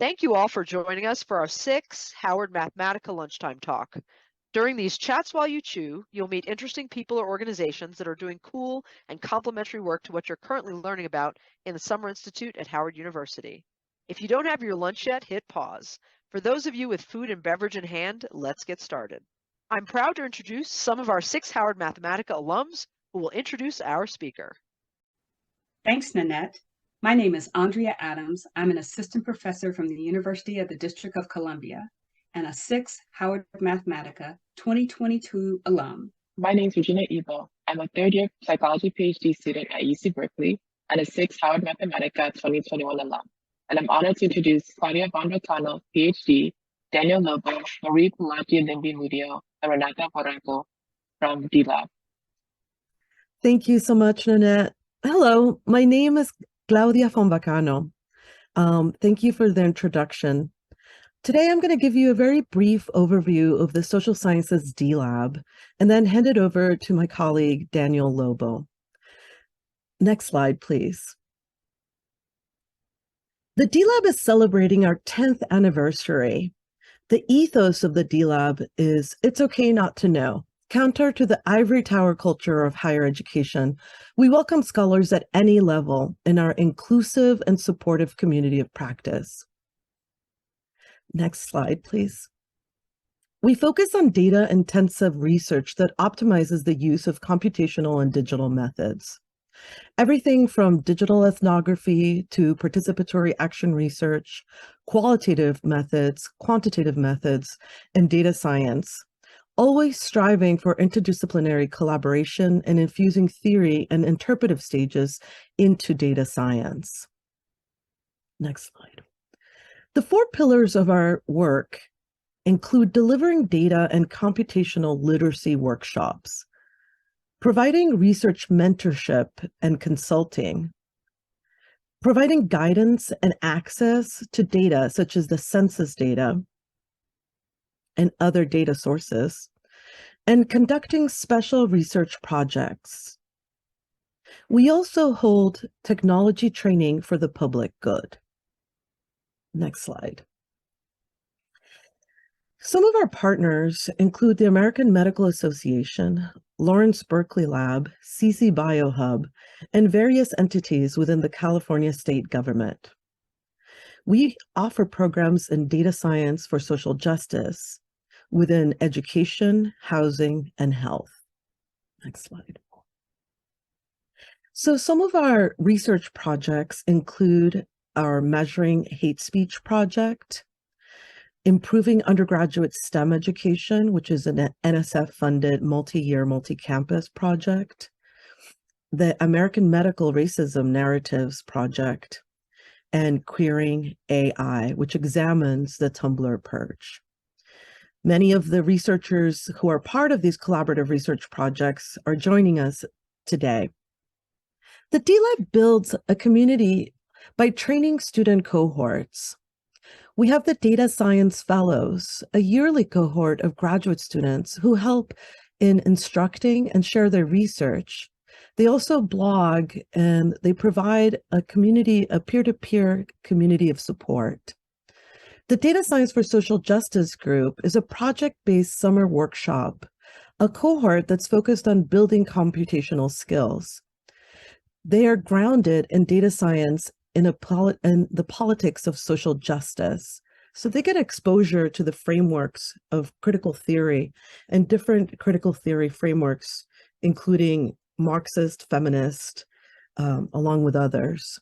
Thank you all for joining us for our SICSS-Howard Mathematica Lunchtime Talk. During these chats while you chew, you'll meet interesting people or organizations that are doing cool and complementary work to what you're currently learning about in the Summer Institute at Howard University. If you don't have your lunch yet, hit pause. For those of you with food and beverage in hand, let's get started. I'm proud to introduce some of our SICSS-Howard Mathematica alums who will introduce our speaker. Thanks, Nanette. My name is Andrea Adams. I'm an assistant professor from the University of the District of Columbia and a SICSS-Howard Mathematica 2022 alum. My name is Regina Ebo. I'm a third-year psychology Ph.D. student at UC Berkeley and a SICSS-Howard Mathematica 2021 alum. And I'm honored to introduce Claudia von Vacano, Ph.D., Daniel Lobo, Marie Palacio Limbi Mudio, and Renata Barreto from D-Lab. Thank you so much, Nanette. Hello, my name is Claudia von Vacano. Thank you for the introduction. Today, I'm going to give you a very brief overview of the Social Sciences D-Lab and then hand it over to my colleague, Daniel Lobo. Next slide, please. The D-Lab is celebrating our 10th anniversary. The ethos of the D-Lab is, it's okay not to know. Counter to the ivory tower culture of higher education, we welcome scholars at any level in our inclusive and supportive community of practice. Next slide, please. We focus on data-intensive research that optimizes the use of computational and digital methods. Everything from digital ethnography to participatory action research, qualitative methods, quantitative methods, and data science, always striving for interdisciplinary collaboration and infusing theory and interpretive stages into data science. Next slide. The 4 pillars of our work include delivering data and computational literacy workshops, providing research mentorship and consulting, providing guidance and access to data such as the census data and other data sources, and conducting special research projects. We also hold technology training for the public good. Next slide. Some of our partners include the American Medical Association, Lawrence Berkeley Lab, CC BioHub, and various entities within the California state government. We offer programs in data science for social justice within education, housing, and health. Next slide. So some of our research projects include our Measuring Hate Speech project, Improving Undergraduate STEM Education, which is an NSF-funded multi-year, multi-campus project, the American Medical Racism Narratives project, and Queering AI, which examines the Tumblr purge. Many of the researchers who are part of these collaborative research projects are joining us today. The D-Lab builds a community by training student cohorts. We have the Data Science Fellows, a yearly cohort of graduate students who help in instructing and share their research. They also blog and they provide a community, a peer-to-peer community of support. The Data Science for Social Justice group is a project-based summer workshop, a cohort that's focused on building computational skills. They are grounded in data science in the politics of social justice. So they get exposure to the frameworks of critical theory and different critical theory frameworks, including Marxist, feminist, along with others.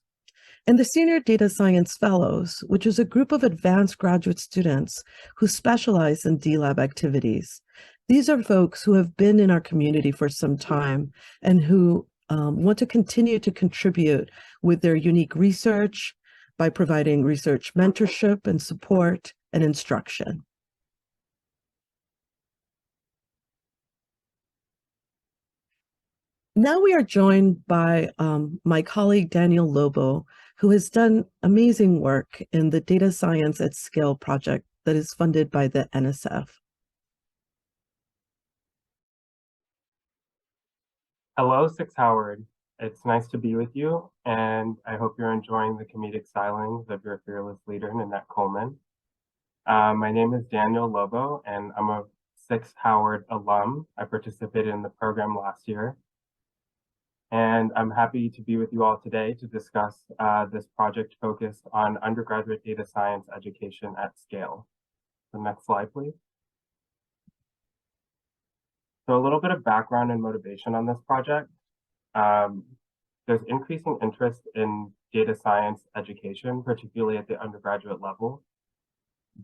And the Senior Data Science Fellows, which is a group of advanced graduate students who specialize in D-Lab activities. These are folks who have been in our community for some time and who want to continue to contribute with their unique research by providing research mentorship and support and instruction. Now we are joined by my colleague, Daniel Lobo, who has done amazing work in the Data Science at Scale project that is funded by the NSF. Hello, SICSS-Howard. It's nice to be with you, and I hope you're enjoying the comedic stylings of your fearless leader, Nanette Coleman. My name is Daniel Lobo, and I'm a SICSS-Howard alum. I participated in the program last year. And I'm happy to be with you all today to discuss this project focused on undergraduate data science education at scale. The next slide, please. So a little bit of background and motivation on this project. There's increasing interest in data science education, particularly at the undergraduate level,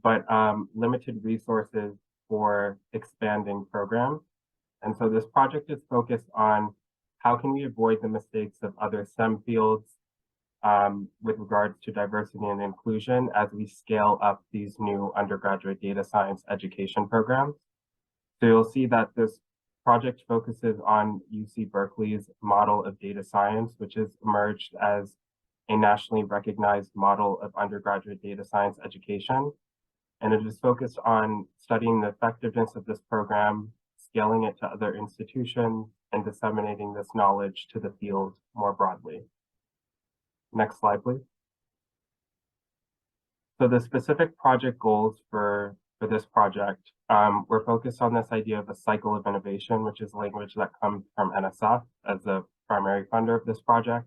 but limited resources for expanding programs. And so this project is focused on how can we avoid the mistakes of other STEM fields with regards to diversity and inclusion as we scale up these new undergraduate data science education programs. So you'll see that this project focuses on UC Berkeley's model of data science, which has emerged as a nationally recognized model of undergraduate data science education. And it is focused on studying the effectiveness of this program, scaling it to other institutions, and disseminating this knowledge to the field more broadly. Next slide, please. So the specific project goals for this project, we're focused on this idea of a cycle of innovation, which is language that comes from NSF as the primary funder of this project.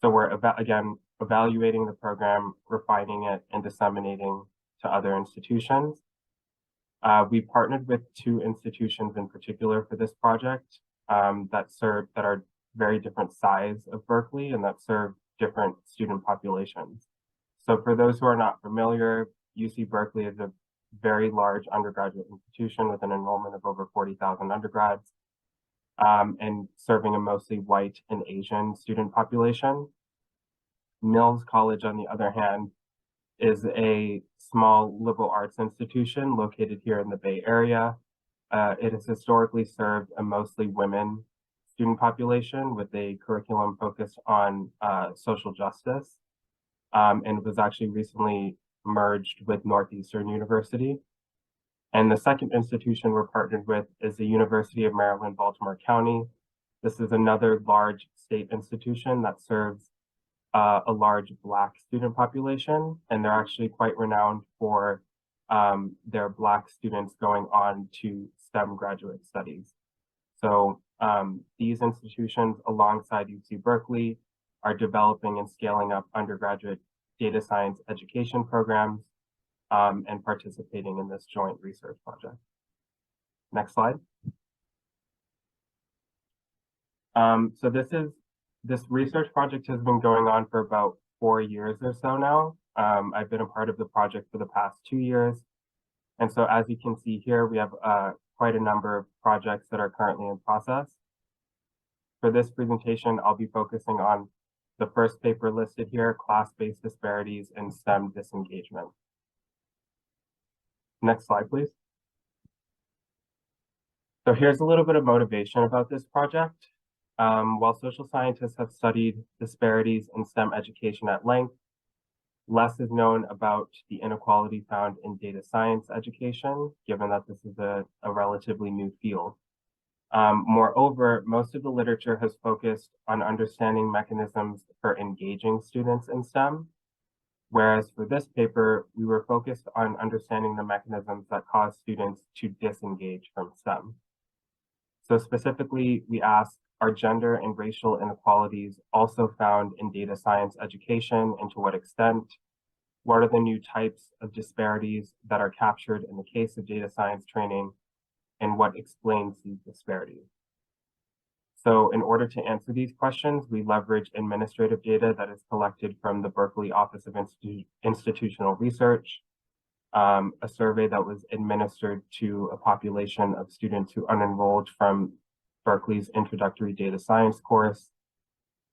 So we're, again, evaluating the program, refining it, and disseminating to other institutions. We partnered with 2 institutions in particular for this project that are very different size of Berkeley and that serve different student populations. So for those who are not familiar, UC Berkeley is a very large undergraduate institution with an enrollment of over 40,000 undergrads and serving a mostly white and Asian student population. Mills College, on the other hand, is a small liberal arts institution located here in the Bay Area. It has historically served a mostly women student population with a curriculum focused on social justice, and was actually recently merged with Northeastern University. And the second institution we're partnered with is the University of Maryland, Baltimore County. This is another large state institution that serves a large Black student population, and they're actually quite renowned for their Black students going on to STEM graduate studies. So these institutions, alongside UC Berkeley, are developing and scaling up undergraduate data science education programs and participating in this joint research project. Next slide. So this research project has been going on for about 4 years or so now. I've been a part of the project for the past 2 years. And so as you can see here, we have quite a number of projects that are currently in process. For this presentation, I'll be focusing on the first paper listed here, class-based disparities in STEM disengagement. Next slide, please. So here's a little bit of motivation about this project. While social scientists have studied disparities in STEM education at length, less is known about the inequality found in data science education, given that this is a relatively new field. Moreover, most of the literature has focused on understanding mechanisms for engaging students in STEM, whereas for this paper, we were focused on understanding the mechanisms that cause students to disengage from STEM. So specifically, we asked, are gender and racial inequalities also found in data science education, and to what extent? What are the new types of disparities that are captured in the case of data science training, and what explains these disparities? So in order to answer these questions, we leverage administrative data that is collected from the Berkeley Office of Institutional Research, a survey that was administered to a population of students who unenrolled from Berkeley's introductory data science course,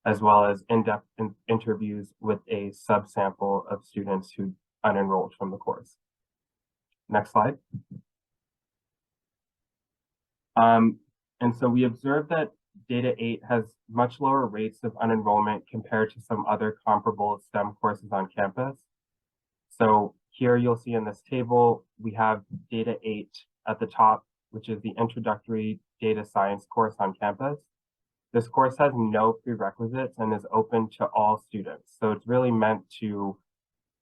as well as in-depth interviews with a subsample of students who unenrolled from the course. Next slide. And so we observed that Data 8 has much lower rates of unenrollment compared to some other comparable STEM courses on campus. So here you'll see in this table, we have Data 8 at the top, which is the introductory data science course on campus. This course has no prerequisites and is open to all students. So it's really meant to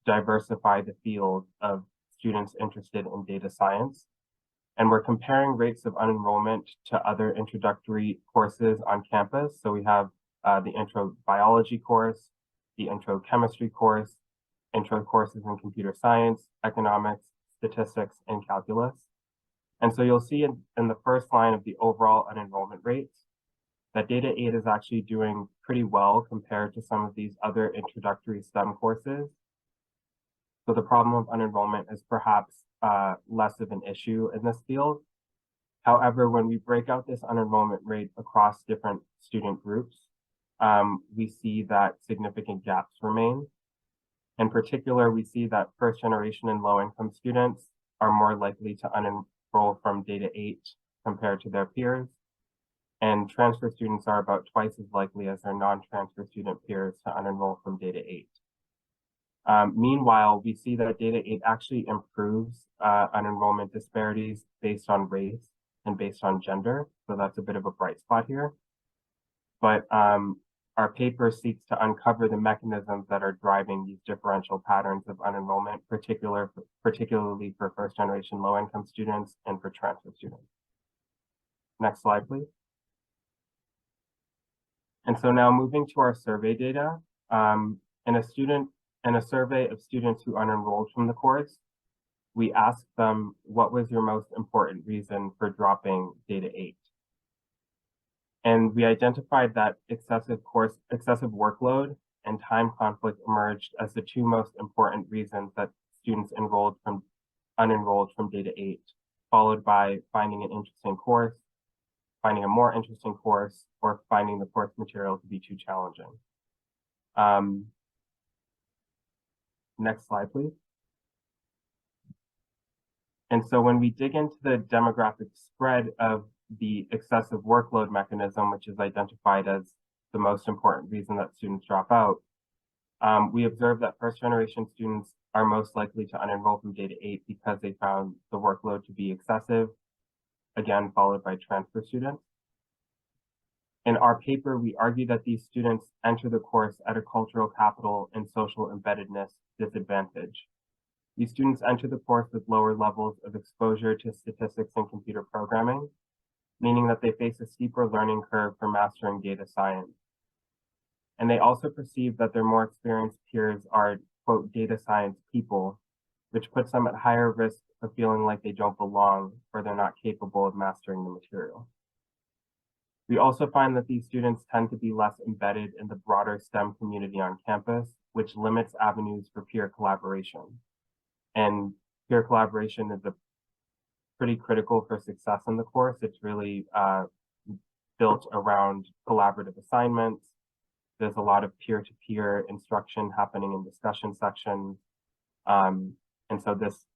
diversify the field of students interested in data science. And we're comparing rates of unenrollment to other introductory courses on campus. So we have the intro biology course, the intro chemistry course, intro courses in computer science, economics, statistics, and calculus. And so you'll see in the first line of the overall unenrollment rates that Data 8 is actually doing pretty well compared to some of these other introductory STEM courses. So the problem of unenrollment is perhaps less of an issue in this field. However, when we break out this unenrollment rate across different student groups, we see that significant gaps remain. In particular, we see that first generation and low income students are more likely to unenroll from Data 8 compared to their peers. And transfer students are about twice as likely as their non-transfer student peers to unenroll from Data 8. Meanwhile, we see that Data 8 actually improves unenrollment disparities based on race and based on gender. So that's a bit of a bright spot here. But our paper seeks to uncover the mechanisms that are driving these differential patterns of unenrollment, particularly for first generation low income students and for transfer students. Next slide, please. And so now moving to our survey data, in a survey of students who unenrolled from the course, we asked them, what was your most important reason for dropping Data 8? And we identified that excessive workload and time conflict emerged as the two most important reasons that students unenrolled from Data 8, followed by finding an interesting course, finding a more interesting course, or finding the course material to be too challenging. Next slide, please. And so when we dig into the demographic spread of the excessive workload mechanism, which is identified as the most important reason that students drop out, we observe that first generation students are most likely to unenroll from Data 8 because they found the workload to be excessive, again, followed by transfer students. In our paper, we argue that these students enter the course at a cultural capital and social embeddedness disadvantage. These students enter the course with lower levels of exposure to statistics and computer programming, meaning that they face a steeper learning curve for mastering data science. And they also perceive that their more experienced peers are, quote, data science people, which puts them at higher risk of feeling like they don't belong or they're not capable of mastering the material. We also find that these students tend to be less embedded in the broader STEM community on campus, which limits avenues for peer collaboration. And peer collaboration is pretty critical for success in the course. It's really built around collaborative assignments. There's a lot of peer-to-peer instruction happening in discussion sections. And so this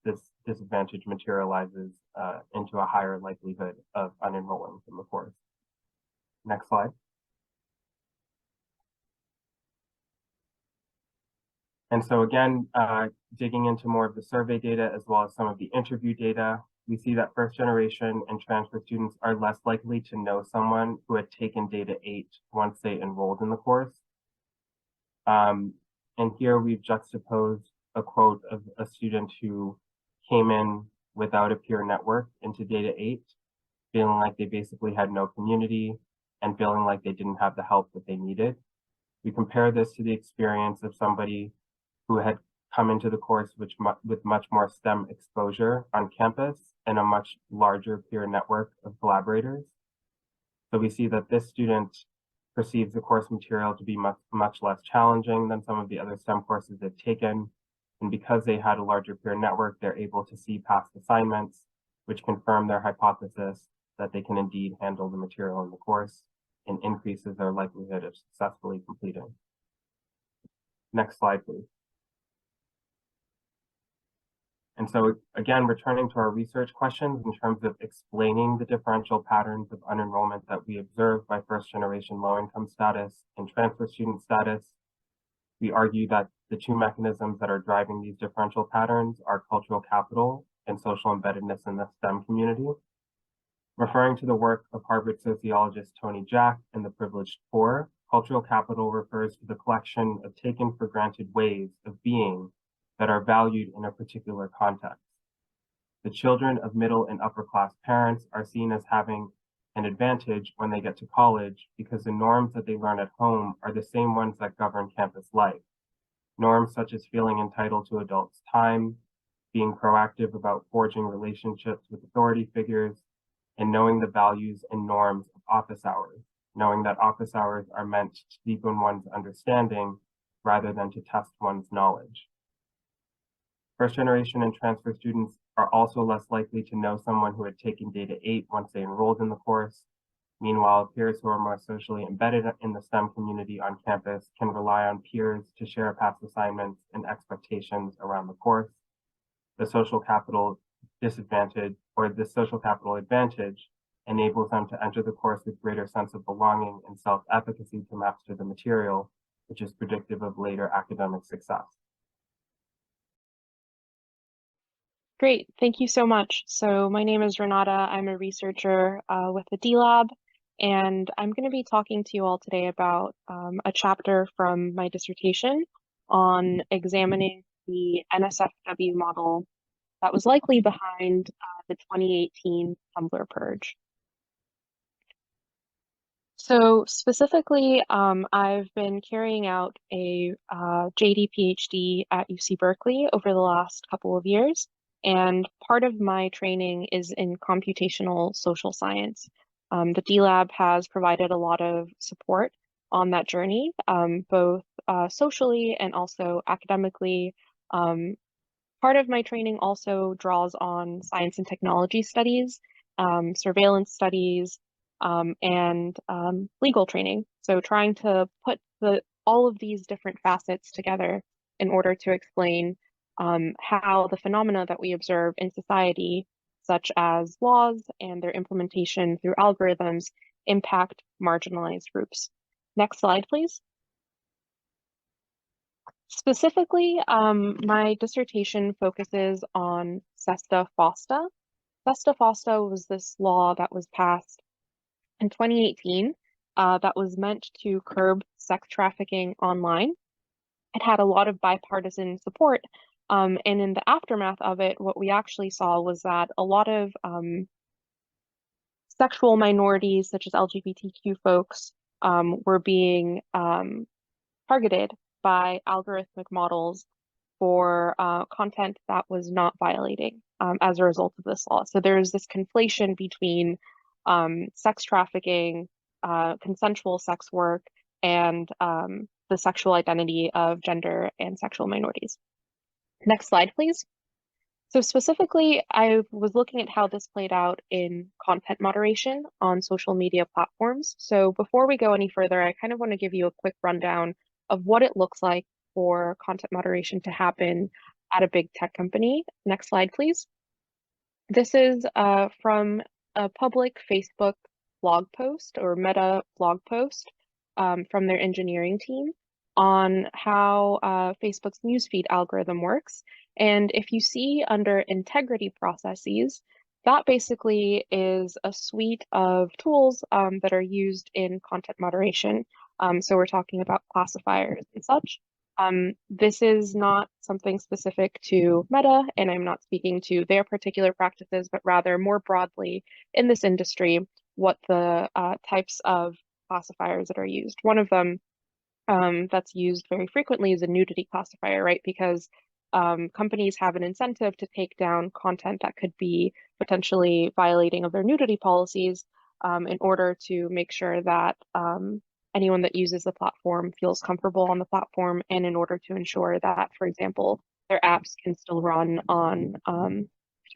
disadvantage materializes into a higher likelihood of unenrolling from the course. Next slide. And so again, digging into more of the survey data as well as some of the interview data, we see that first generation and transfer students are less likely to know someone who had taken Data 8 once they enrolled in the course. And here we've juxtaposed a quote of a student who came in without a peer network into Data 8, feeling like they basically had no community and feeling like they didn't have the help that they needed. We compare this to the experience of somebody who had come into the course with much more STEM exposure on campus and a much larger peer network of collaborators. So we see that this student perceives the course material to be much less challenging than some of the other STEM courses they've taken. And because they had a larger peer network, they're able to see past assignments, which confirm their hypothesis that they can indeed handle the material in the course and increases their likelihood of successfully completing. Next slide, please. And so again, returning to our research questions in terms of explaining the differential patterns of unenrollment that we observe by first generation low income status and transfer student status, we argue that the two mechanisms that are driving these differential patterns are cultural capital and social embeddedness in the STEM community. Referring to the work of Harvard sociologist Tony Jack and the Privileged Poor, cultural capital refers to the collection of taken for granted ways of being that are valued in a particular context. The children of middle and upper class parents are seen as having an advantage when they get to college because the norms that they learn at home are the same ones that govern campus life. Norms such as feeling entitled to adults' time, being proactive about forging relationships with authority figures, and knowing the values and norms of office hours, knowing that office hours are meant to deepen one's understanding rather than to test one's knowledge. First generation and transfer students are also less likely to know someone who had taken Data 8 once they enrolled in the course. Meanwhile, peers who are more socially embedded in the STEM community on campus can rely on peers to share past assignments and expectations around the course. The social capital disadvantage or the social capital advantage enables them to enter the course with greater sense of belonging and self-efficacy to master the material, which is predictive of later academic success. Great, thank you so much. So my name is Renata. I'm a researcher with the D-Lab, and I'm going to be talking to you all today about a chapter from my dissertation on examining the NSFW model that was likely behind the 2018 Tumblr purge. So specifically, I've been carrying out a JD Ph.D. at UC Berkeley over the last couple of years. And part of my training is in computational social science. The D-Lab has provided a lot of support on that journey, both socially and also academically. Part of my training also draws on science and technology studies, surveillance studies, and legal training. So trying to put all of these different facets together in order to explain how the phenomena that we observe in society, such as laws and their implementation through algorithms, impact marginalized groups. Next slide, please. Specifically, my dissertation focuses on SESTA-FOSTA. SESTA-FOSTA was this law that was passed in 2018 that was meant to curb sex trafficking online. It had a lot of bipartisan support. And in the aftermath of it, what we actually saw was that a lot of sexual minorities, such as LGBTQ folks, were being targeted by algorithmic models for content that was not violating as a result of this law. So there's this conflation between sex trafficking, consensual sex work, and the sexual identity of gender and sexual minorities. Next slide, please. So specifically, I was looking at how this played out in content moderation on social media platforms. So before we go any further, I kind of want to give you a quick rundown of what it looks like for content moderation to happen at a big tech company. Next slide, please. This is from a public Facebook blog post or Meta blog post from their engineering team on how Facebook's newsfeed algorithm works. And if you see under integrity processes, that basically is a suite of tools that are used in content moderation. So we're talking about classifiers and such. This is not something specific to Meta, and I'm not speaking to their particular practices, but rather more broadly in this industry, what the types of classifiers that are used. One of them that's used very frequently is a nudity classifier, right? Because companies have an incentive to take down content that could be potentially violating of their nudity policies in order to make sure that anyone that uses the platform feels comfortable on the platform, and in order to ensure that, for example, their apps can still run on the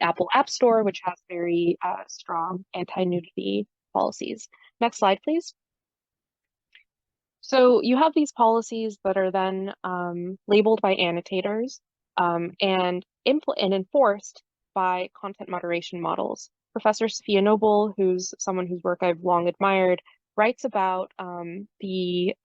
Apple App Store, which has very strong anti-nudity policies. Next slide, please. So you have these policies that are then labeled by annotators and enforced by content moderation models. Professor Sophia Noble, who's someone whose work I've long admired, writes about the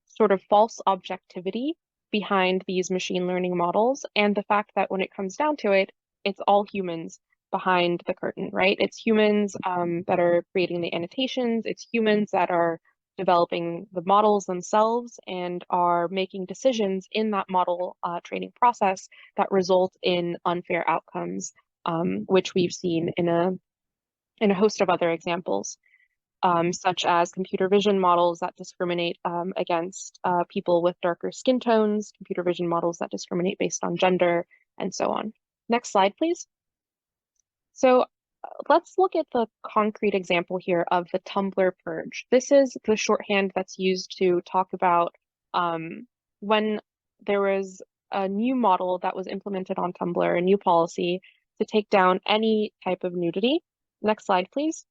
sort of false objectivity behind these machine learning models, and the fact that when it comes down to it, it's all humans behind the curtain, right? It's humans that are creating the annotations. It's humans that are developing the models themselves and are making decisions in that model training process that result in unfair outcomes, which we've seen in a host of other examples, such as computer vision models that discriminate against people with darker skin tones, computer vision models that discriminate based on gender, and so on. Next slide, please. So let's look at the concrete example here of the Tumblr purge. This is the shorthand that's used to talk about when there was a new model that was implemented on Tumblr, a new policy to take down any type of nudity. Next slide, please.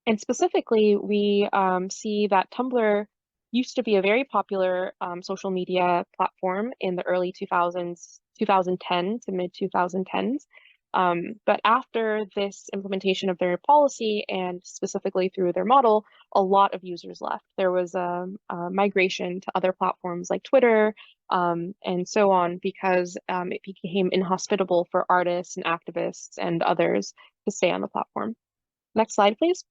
And specifically, we see that Tumblr used to be a very popular social media platform in the early 2000s, 2010 to mid 2010s. But after this implementation of their policy and specifically through their model, a lot of users left. There was a migration to other platforms like Twitter and so on because it became inhospitable for artists and activists and others to stay on the platform. Next slide, please.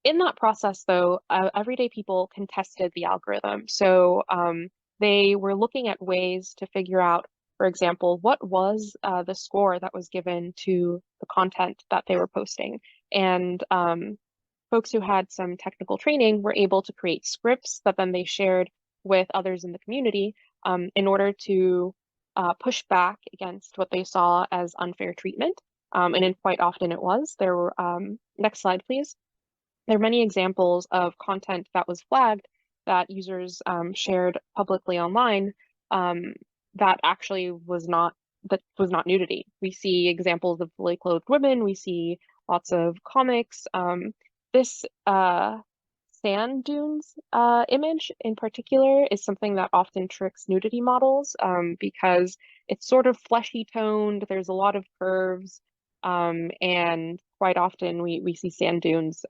In that process, though, everyday people contested the algorithm. So they were looking at ways to figure out, for example, what was the score that was given to the content that they were posting. And folks who had some technical training were able to create scripts that then they shared with others in the community in order to push back against what they saw as unfair treatment. And quite often it was. There were, next slide, please. There are many examples of content that was flagged that users shared publicly online that actually was not nudity. We see examples of fully clothed women. We see lots of comics. This sand dunes image in particular is something that often tricks nudity models because it's sort of fleshy toned. There's a lot of curves, and quite often we see sand dunes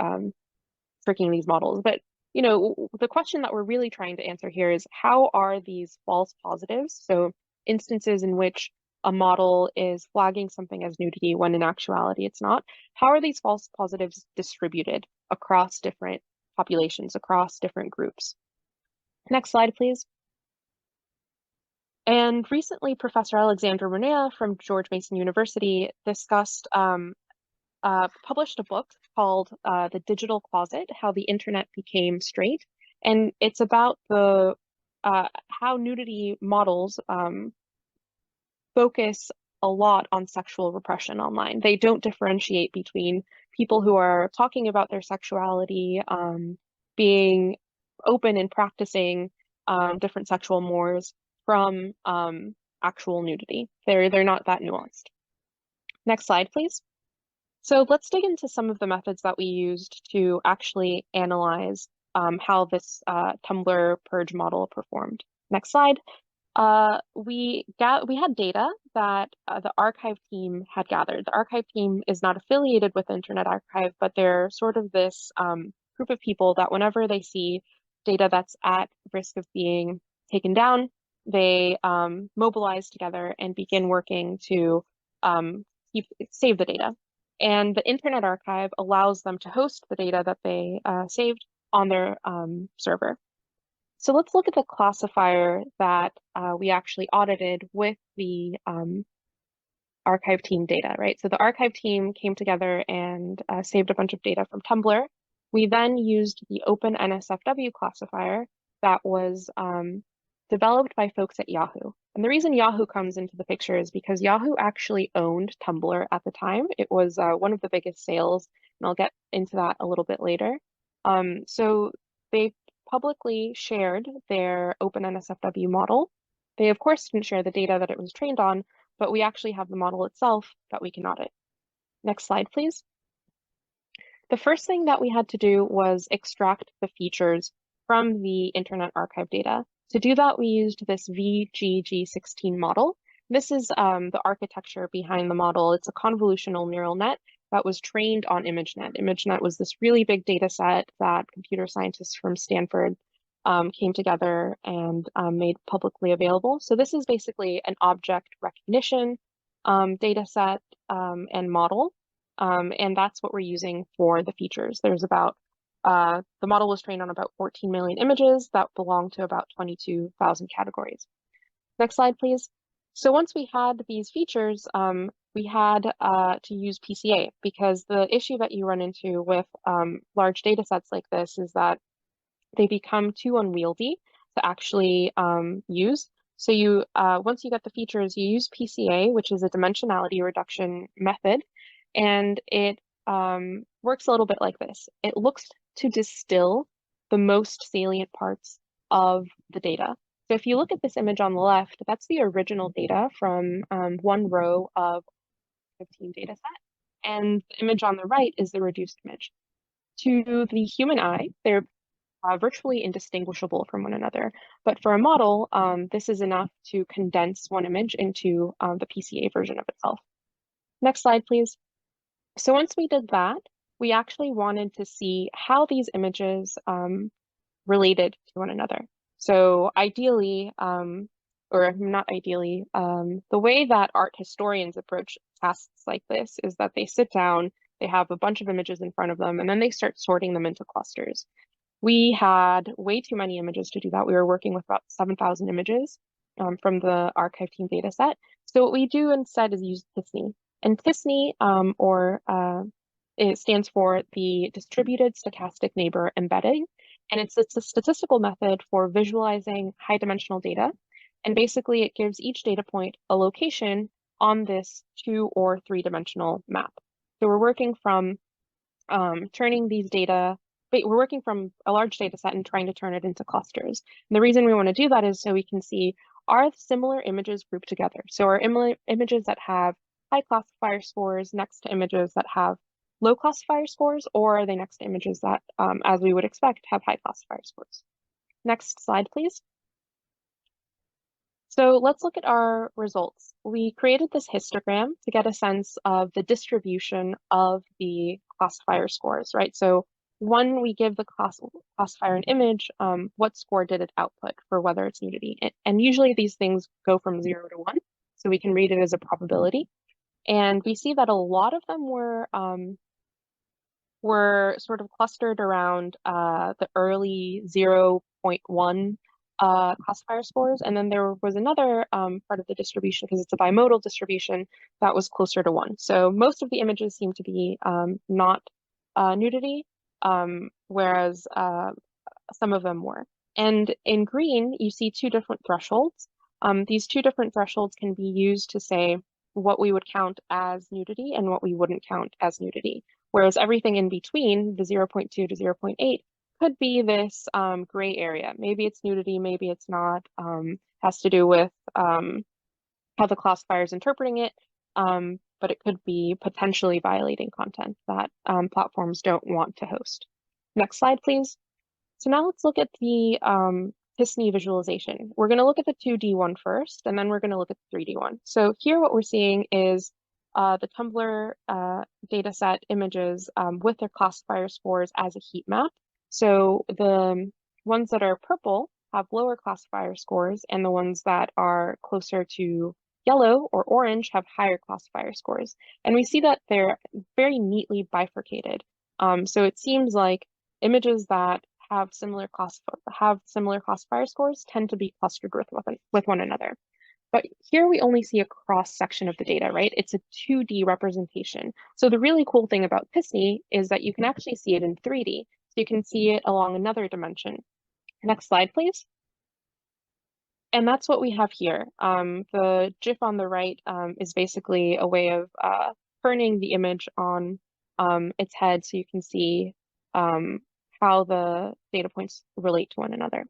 tricking these models. But you know, the question that we're really trying to answer here is how are these false positives, so instances in which a model is flagging something as nudity when in actuality it's not, how are these false positives distributed across different populations, across different groups? Next slide, please. And recently, Professor Alexandra Renata from George Mason University discussed published a book called The Digital Closet, How the Internet Became Straight. And it's about the how nudity models focus a lot on sexual repression online. They don't differentiate between people who are talking about their sexuality, being open and practicing different sexual mores from actual nudity. They're not that nuanced. Next slide, please. So let's dig into some of the methods that we used to actually analyze how this Tumblr purge model performed. Next slide. We had data that the archive team had gathered. The archive team is not affiliated with Internet Archive, but they're sort of this group of people that whenever they see data that's at risk of being taken down, they mobilize together and begin working to save the data. And the Internet Archive allows them to host the data that they saved on their server. So let's look at the classifier that we actually audited with the archive team data, right? So the archive team came together and saved a bunch of data from Tumblr. We then used the Open NSFW classifier that was developed by folks at Yahoo. And the reason Yahoo comes into the picture is because Yahoo actually owned Tumblr at the time. It was one of the biggest sales, and I'll get into that a little bit later. So they publicly shared their Open NSFW model. They, of course, didn't share the data that it was trained on, but we actually have the model itself that we can audit. Next slide, please. The first thing that we had to do was extract the features from the Internet Archive data. To do that, we used this VGG16 model. This is the architecture behind the model. It's a convolutional neural net that was trained on ImageNet. ImageNet was this really big data set that computer scientists from Stanford came together and made publicly available. So this is basically an object recognition data set and model, and that's what we're using for the features. There's about, the model was trained on about 14 million images that belong to about 22,000 categories. Next slide, please. So once we had these features, we had to use PCA, because the issue that you run into with large data sets like this is that they become too unwieldy to actually use. So you once you get the features, you use PCA, which is a dimensionality reduction method, and it works a little bit like this. It looks to distill the most salient parts of the data. So if you look at this image on the left, that's the original data from one row of 15 data set. And the image on the right is the reduced image. To the human eye, they're virtually indistinguishable from one another. But for a model, this is enough to condense one image into the PCA version of itself. Next slide, please. So once we did that, we actually wanted to see how these images related to one another. So ideally, or not ideally, the way that art historians approach tasks like this is that they sit down, they have a bunch of images in front of them, and then they start sorting them into clusters. We had way too many images to do that. We were working with about 7,000 images from the archive team data set. So what we do instead is use TSNE. And TSNE, it stands for the Distributed Stochastic Neighbor Embedding. And it's a statistical method for visualizing high dimensional data. And basically it gives each data point a location on this 2 or 3 dimensional map. So we're working from turning these data, we're working from a large data set and trying to turn it into clusters. And the reason we want to do that is so we can see, are similar images grouped together? So are images that have high classifier scores next to images that have low classifier scores, or are they next to images that, as we would expect, have high classifier scores? Next slide, please. So let's look at our results. We created this histogram to get a sense of the distribution of the classifier scores, right? So when we give the classifier an image, what score did it output for whether it's nudity? And usually these things go from 0 to 1, so we can read it as a probability. And we see that a lot of them were sort of clustered around the early 0.1 classifier scores. And then there was another part of the distribution, because it's a bimodal distribution, that was closer to 1. So most of the images seem to be not nudity, whereas some of them were. And in green, you see 2 different thresholds. These 2 different thresholds can be used to say what we would count as nudity and what we wouldn't count as nudity. Whereas everything in between, the 0.2 to 0.8, could be this gray area. Maybe it's nudity, maybe it's not. Has to do with how the classifier is interpreting it, but it could be potentially violating content that platforms don't want to host. Next slide, please. So now let's look at the TSNE visualization. We're going to look at the 2D one first, and then we're going to look at the 3D one. So here what we're seeing is the Tumblr data set images with their classifier scores as a heat map. So the ones that are purple have lower classifier scores, and the ones that are closer to yellow or orange have higher classifier scores. And we see that they're very neatly bifurcated. So it seems like images that have similar classifier scores tend to be clustered with one another. But here we only see a cross section of the data, right? It's a 2D representation. So the really cool thing about TSNE is that you can actually see it in 3D. So you can see it along another dimension. Next slide, please. And that's what we have here. The GIF on the right is basically a way of turning the image on its head so you can see how the data points relate to one another.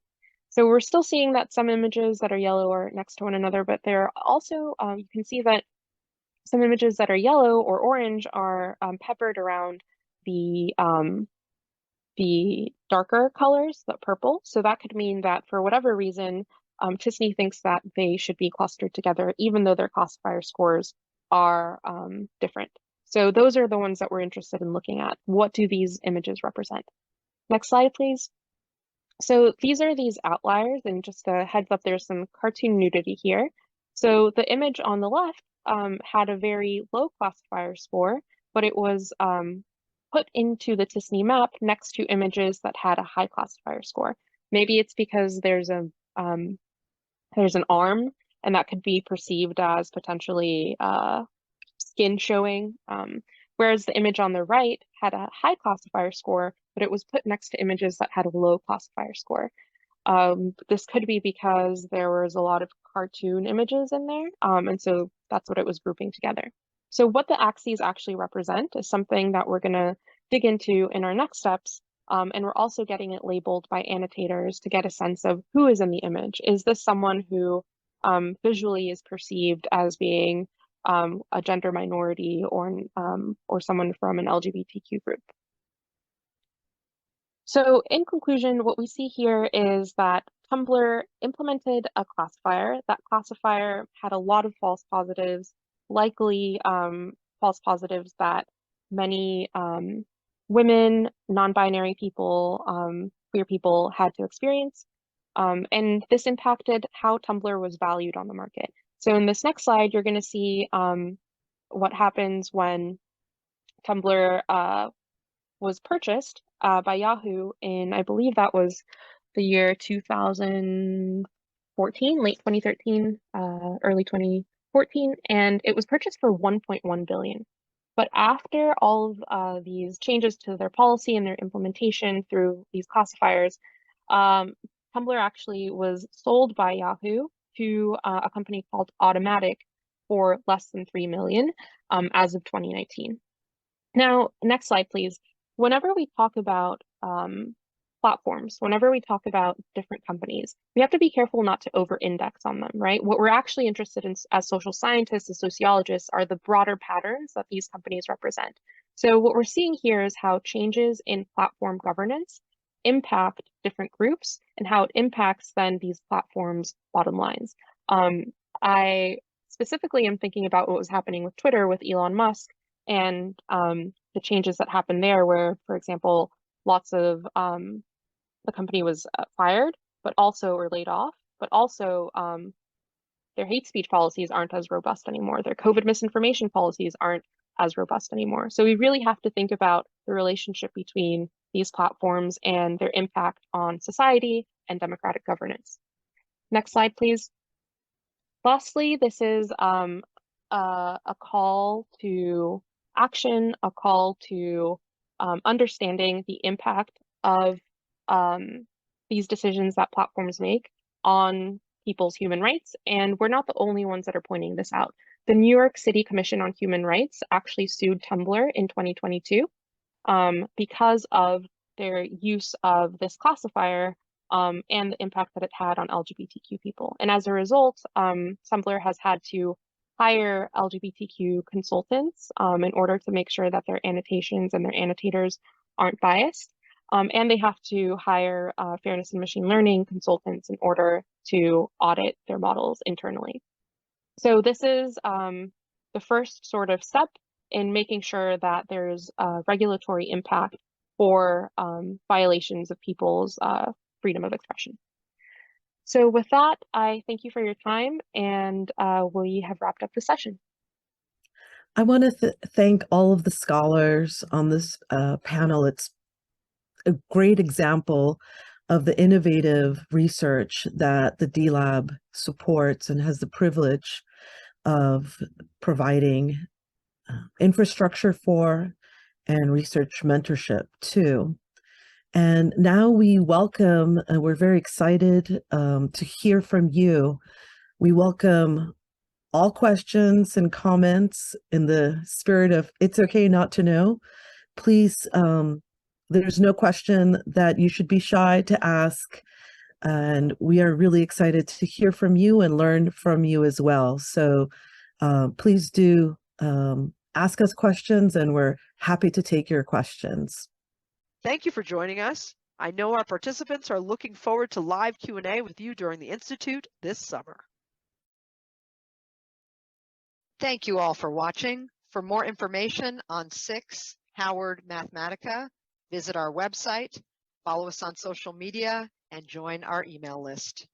So we're still seeing that some images that are yellow are next to one another, but there are also, you can see that some images that are yellow or orange are peppered around the darker colors, the purple. So that could mean that for whatever reason, TSNE thinks that they should be clustered together, even though their classifier scores are different. So those are the ones that we're interested in looking at. What do these images represent? Next slide, please. So these are these outliers, and just a heads up, there's some cartoon nudity here. So the image on the left had a very low classifier score, but it was put into the t-SNE map next to images that had a high classifier score. Maybe it's because there's an arm, and that could be perceived as potentially skin showing, whereas the image on the right had a high classifier score, but it was put next to images that had a low classifier score. This could be because there was a lot of cartoon images in there, and so that's what it was grouping together. So what the axes actually represent is something that we're going to dig into in our next steps, and we're also getting it labeled by annotators to get a sense of who is in the image. Is this someone who visually is perceived as being a gender minority or someone from an LGBTQ group? So in conclusion, what we see here is that Tumblr implemented a classifier. That classifier had a lot of false positives, likely false positives that many women, non-binary people, queer people had to experience. And this impacted how Tumblr was valued on the market. So in this next slide, you're going to see what happens when Tumblr was purchased by Yahoo in, I believe that was the year 2014, late 2013, early 2014, and it was purchased for 1.1 billion. But after all of these changes to their policy and their implementation through these classifiers, Tumblr actually was sold by Yahoo to a company called Automatic for less than 3 million as of 2019. Now, next slide, please. Whenever we talk about platforms, whenever we talk about different companies, we have to be careful not to over-index on them, right? What we're actually interested in as social scientists, as sociologists, are the broader patterns that these companies represent. So what we're seeing here is how changes in platform governance impact different groups and how it impacts then these platforms' bottom lines. I specifically am thinking about what was happening with Twitter with Elon Musk and the changes that happened there where, for example, lots of the company was fired, but also or laid off, but also their hate speech policies aren't as robust anymore. Their COVID misinformation policies aren't as robust anymore. So we really have to think about the relationship between these platforms and their impact on society and democratic governance. Next slide, please. Lastly, this is a call to action, a call to understanding the impact of these decisions that platforms make on people's human rights. And we're not the only ones that are pointing this out. The New York City Commission on Human Rights actually sued Tumblr in 2022 because of their use of this classifier and the impact that it had on LGBTQ people. And as a result, Tumblr has had to hire LGBTQ consultants in order to make sure that their annotations and their annotators aren't biased. And they have to hire fairness and machine learning consultants in order to audit their models internally. So this is the first sort of step in making sure that there's regulatory impact for violations of people's freedom of expression. So with that, I thank you for your time, and we have wrapped up the session. I want to thank all of the scholars on this panel. It's a great example of the innovative research that the D-Lab supports and has the privilege of providing infrastructure for and research mentorship to. And now we welcome, we're very excited to hear from you. We welcome all questions and comments in the spirit of it's okay not to know. Please, there's no question that you should be shy to ask. And we are really excited to hear from you and learn from you as well. So please do ask us questions, and we're happy to take your questions. Thank you for joining us. I know our participants are looking forward to live Q&A with you during the Institute this summer. Thank you all for watching. For more information on SICSS-Howard Mathematica, visit our website, follow us on social media, and join our email list.